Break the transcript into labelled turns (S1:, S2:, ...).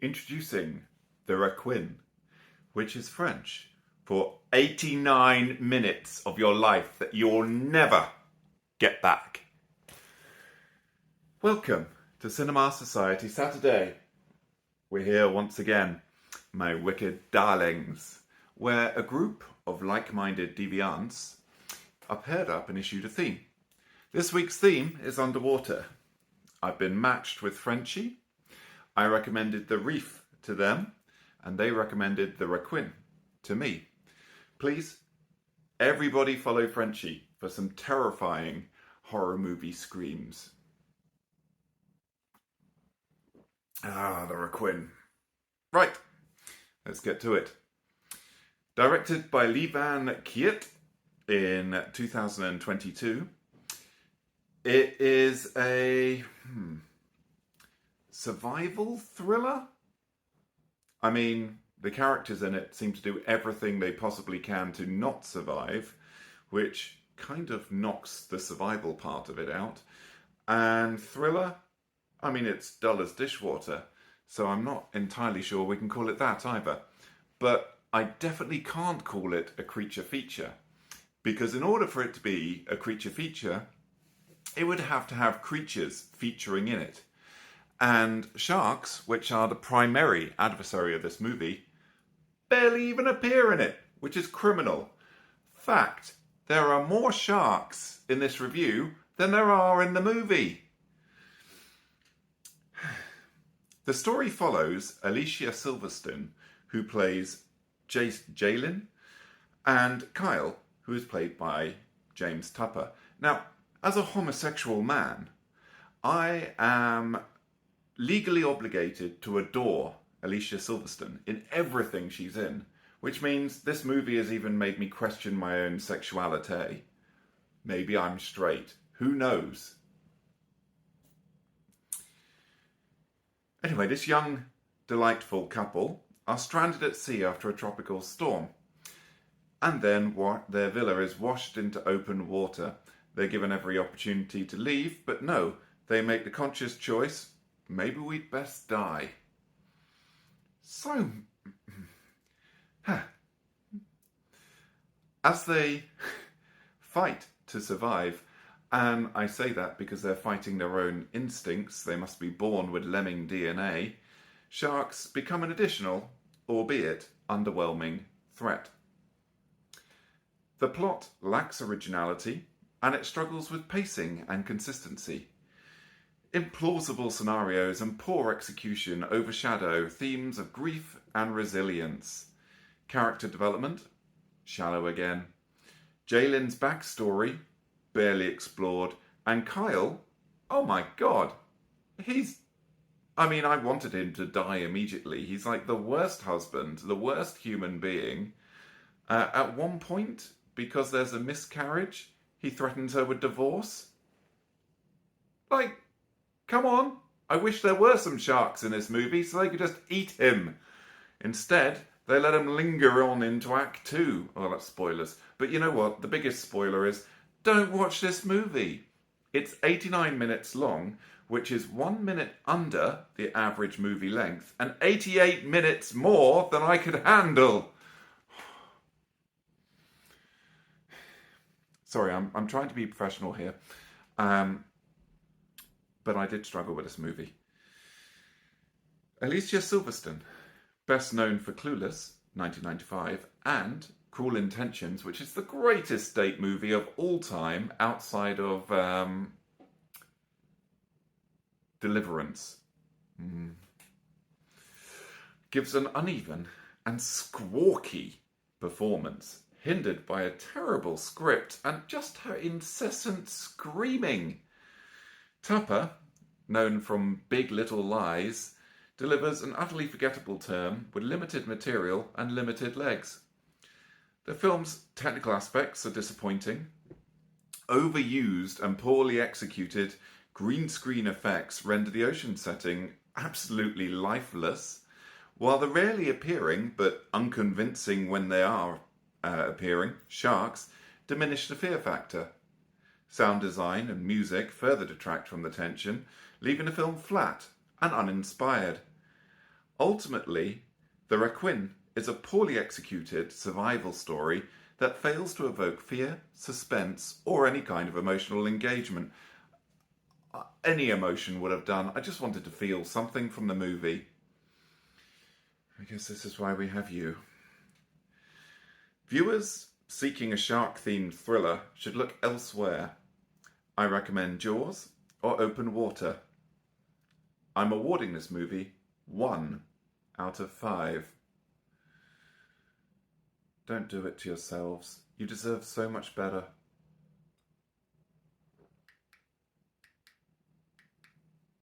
S1: Introducing the Requin, which is French for 89 minutes of your life that you'll never get back. Welcome to Cinema Society Saturday. We're here once again, my wicked darlings, where a group of like-minded deviants are paired up and issued a theme. This week's theme is underwater. I've been matched with Frenchie. I recommended the Reef to them, and they recommended the Requin to me. Please, everybody follow Frenchie for some terrifying horror movie screams. The Requin. Right, let's get to it. Directed by Levan Kiet in 2022, it is a survival thriller? I mean, the characters in it seem to do everything they possibly can to not survive, which kind of knocks the survival part of it out. And thriller? I mean, it's dull as dishwater, so I'm not entirely sure we can call it that either. But I definitely can't call it a creature feature, because in order for it to be a creature feature, it would have to have creatures featuring in it. And sharks, which are the primary adversary of this movie, barely even appear in it, which is criminal. Fact, there are more sharks in this review than there are in the movie. The story follows Alicia Silverstone, who plays Jaylin, and Kyle, who is played by James Tupper. Now, as a homosexual man, I am legally obligated to adore Alicia Silverstone in everything she's in, which means this movie has even made me question my own sexuality. Maybe I'm straight. Who knows? Anyway, this young, delightful couple are stranded at sea after a tropical storm. And then their villa is washed into open water. They're given every opportunity to leave, but no, they make the conscious choice, maybe we'd best die. So, as they fight to survive, and I say that because they're fighting their own instincts, they must be born with lemming DNA, sharks become an additional, albeit underwhelming, threat. The plot lacks originality, and it struggles with pacing and consistency. Implausible scenarios and poor execution overshadow themes of grief and resilience. Character development, shallow again. Jaylin's backstory, barely explored. And Kyle, oh my god, I wanted him to die immediately. He's like the worst husband, the worst human being. At one point, because there's a miscarriage, he threatens her with divorce. Like, come on. I wish there were some sharks in this movie so they could just eat him. Instead, they let him linger on into Act 2. Oh, that's spoilers. But you know what? The biggest spoiler is, don't watch this movie. It's 89 minutes long, which is 1 minute under the average movie length, and 88 minutes more than I could handle. Sorry, I'm trying to be professional here. But I did struggle with this movie. Alicia Silverstone, best known for Clueless, 1995, and Cruel Intentions, which is the greatest date movie of all time outside of Deliverance. Gives an uneven and squawky performance, hindered by a terrible script and just her incessant screaming. Tupper, known from Big Little Lies, delivers an utterly forgettable term with limited material and limited legs. The film's technical aspects are disappointing. Overused and poorly executed green screen effects render the ocean setting absolutely lifeless, while the rarely appearing, but unconvincing when they are appearing, sharks diminish the fear factor. Sound design and music further detract from the tension, leaving the film flat and uninspired. Ultimately, the Requin is a poorly executed survival story that fails to evoke fear, suspense, or any kind of emotional engagement. Any emotion would have done. I just wanted to feel something from the movie. I guess this is why we have you. Viewers seeking a shark-themed thriller should look elsewhere. I recommend Jaws or Open Water. I'm awarding this movie 1 out of 5. Don't do it to yourselves. You deserve so much better.